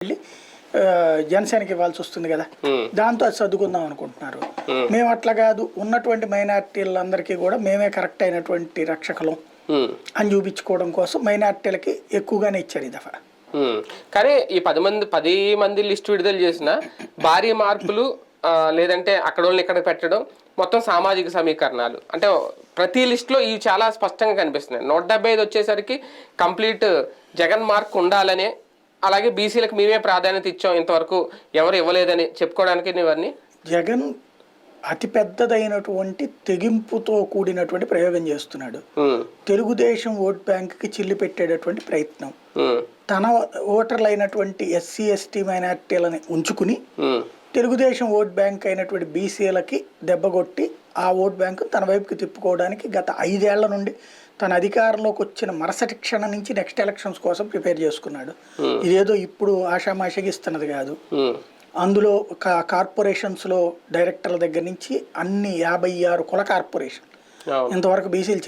వెళ్ళి జనసేనకి ఇవ్వాల్సి వస్తుంది కదా, దాంతో అది సర్దుకుందాం అనుకుంటున్నారు. మేము అట్లా కాదు, ఉన్నటువంటి మైనార్టీలందరికీ కూడా మేమే కరెక్ట్ అయినటువంటి రక్షకులం అని చూపించుకోవడం కోసం మైనార్టీలకి ఎక్కువగానే ఇచ్చారు ఈ దఫా. కానీ ఈ 10 మంది లిస్ట్ విడుదల చేసిన భారీ మార్పులు లేదంటే అక్కడ వాళ్ళని ఇక్కడ పెట్టడం మొత్తం సామాజిక సమీకరణాలు అంటే ప్రతి లిస్టులో ఇవి చాలా స్పష్టంగా కనిపిస్తున్నాయి. 175 వచ్చేసరికి కంప్లీట్ జగన్ మార్క్ ఉండాలనే, అలాగే బీసీలకు మేమే ప్రాధాన్యత ఇచ్చాం ఇంతవరకు ఎవరు ఇవ్వలేదని చెప్పుకోవడానికి ఇవన్నీ జగన్ అతి పెద్దదైనటువంటి తెగింపుతో కూడినటువంటి ప్రయోగం చేస్తున్నాడు. తెలుగుదేశం ఓట్ బ్యాంక్కి చిల్లి పెట్టేటటువంటి ప్రయత్నం, తన ఓటర్లు అయినటువంటి ఎస్సీ ఎస్టీ మైనార్టీలని ఉంచుకుని తెలుగుదేశం ఓట్ బ్యాంక్ అయినటువంటి బీసీలకి దెబ్బకొట్టి ఆ ఓట్ బ్యాంకు తన వైపుకి తిప్పుకోవడానికి గత 5 ఏళ్ల నుండి తన అధికారంలోకి వచ్చిన మరుసటి క్షణం నుంచి నెక్స్ట్ ఎలక్షన్స్ కోసం ప్రిపేర్ చేసుకున్నాడు. ఇదేదో ఇప్పుడు ఆషామాషిగా ఇస్తున్నది కాదు. అందులో కార్పొరేషన్స్లో డైరెక్టర్ల దగ్గర నుంచి అన్ని 56 కుల కార్పొరేషన్ ఇంతవరకు బీసీలు